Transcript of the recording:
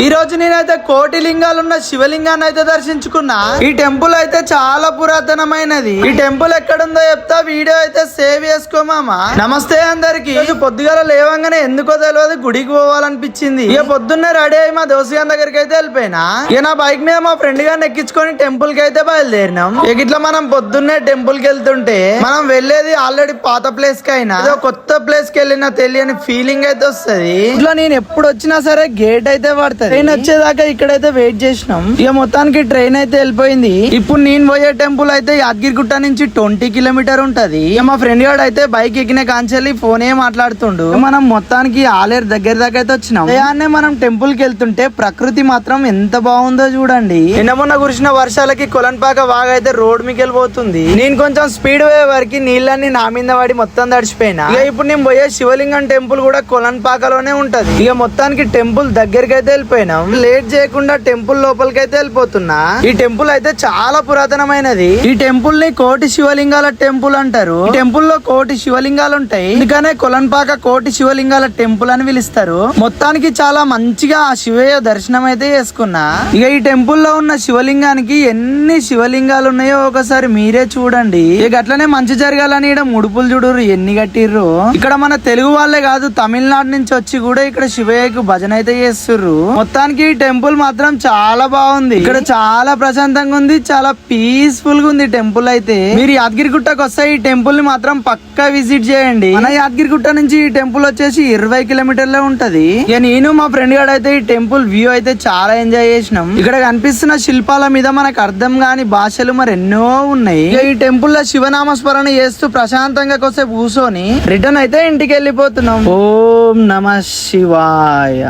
ఈ రోజు నేనైతే కోటి లింగాలున్న శివలింగాన్ని అయితే దర్శించుకున్నా. ఈ టెంపుల్ అయితే చాలా పురాతనమైనది. ఈ టెంపుల్ ఎక్కడుందో చెప్తా, వీడియో అయితే సేవ్ చేసుకోమామా. నమస్తే అందరికి. పొద్దుగాల లేవంగానే ఎందుకో తెలియదు గుడికి పోవాలనిపించింది. ఇక పొద్దున్నే రెడీ అయ్యి మా దోస్తు దగ్గరికి అయితే వెళ్ళిపోయినా. ఇక నా బైక్ మీద మా ఫ్రెండ్ గారిని ఎక్కించుకొని టెంపుల్ కి అయితే బయలుదేరినాం. ఇక ఇట్లా మనం పొద్దున్నే టెంపుల్ కి వెళ్తుంటే మనం వెళ్ళేది ఆల్రెడీ పాత ప్లేస్ కి అయినా కొత్త ప్లేస్ కి వెళ్ళినా తెలియని ఫీలింగ్ అయితే వస్తుంది. ఇట్లా నేను ఎప్పుడు వచ్చినా సరే గేట్ అయితే పడుతుంది. ట్రైన్ వచ్చేదాకా ఇక్కడైతే వెయిట్ చేసినాం. ఇక మొత్తానికి ట్రైన్ అయితే వెళ్ళిపోయింది. ఇప్పుడు నేను పోయే టెంపుల్ అయితే యాదగిరిగుట్ట నుంచి 20 కిలోమీటర్ ఉంటది. ఇక మా ఫ్రెండ్ గారు అయితే బైక్ ఎక్కిన కాంచెల్లి ఫోనే మాట్లాడుతుండు. మనం మొత్తానికి ఆలేరు దగ్గర దాకా అయితే వచ్చినాం. ఉదయాన్నే మనం టెంపుల్ కి వెళ్తుంటే ప్రకృతి మాత్రం ఎంత బాగుందో చూడండి. నిన్న మొన్న కురిసిన వర్షాలకి కొలన్పాక వాగా అయితే రోడ్ మీకు వెళ్ళిపోతుంది. నేను కొంచెం స్పీడ్ పోయే వరకు నీళ్ళని నా మీద పడి మొత్తం తడిచిపోయినా. ఇక ఇప్పుడు నేను పోయే శివలింగం టెంపుల్ కూడా కొలన్పాకలోనే ఉంటది. ఇక మొత్తానికి టెంపుల్ దగ్గరికి అయితే వెళ్ళిపోయినాం. లేట్ చేయకుండా టెంపుల్ లోపలికి అయితే వెళ్ళిపోతున్నా. ఈ టెంపుల్ అయితే చాలా పురాతనమైనది. ఈ టెంపుల్ ని కోటి శివలింగాల టెంపుల్ అంటారు. ఈ టెంపుల్ లో కోటి శివలింగాలు ఉంటాయి. అందుకనే కొలన్పాక కోటి శివలింగాల టెంపుల్ అని పిలుస్తారు. మొత్తానికి చాలా మంచిగా ఆ శివయ్య దర్శనం అయితే చేసుకున్నా. ఇక ఈ టెంపుల్ లో ఉన్న శివలింగానికి ఎన్ని శివలింగాలు ఉన్నాయో ఒకసారి మీరే చూడండి. ఇక అట్లనే మంచి జరగాలని ఇక్కడ ముడుపులు చూడరు ఎన్ని కట్టిర్రు. ఇక్కడ మన తెలుగు వాళ్ళే కాదు, తమిళనాడు నుంచి వచ్చి కూడా ఇక్కడ శివయ్యకు భజన అయితే చేస్తుర్రు. మొత్తానికి ఈ టెంపుల్ మాత్రం చాలా బాగుంది. ఇక్కడ చాలా ప్రశాంతంగా ఉంది, చాలా పీస్ఫుల్ గా ఉంది టెంపుల్ అయితే. మీరు యాదగిరిగుట్టకు వస్తే ఈ టెంపుల్ ని మాత్రం పక్కా విజిట్ చేయండి. మన యాదగిరిగుట్ట నుంచి ఈ టెంపుల్ వచ్చేసి 20 కిలోమీటర్లే ఉంటది. ఇక నేను మా ఫ్రెండ్ గారు అయితే ఈ టెంపుల్ వ్యూ అయితే చాలా ఎంజాయ్ చేసినాం. ఇక్కడ కనిపిస్తున్న శిల్పాల మీద మనకు అర్థం కాని భాషలు మరి ఎన్నో ఉన్నాయి. ఇక ఈ టెంపుల్ లో శివనామస్మరణ చేస్తూ ప్రశాంతంగా కూర్చొని రిటర్న్ అయితే ఇంటికి వెళ్ళిపోతున్నాం. ఓం నమః శివాయ.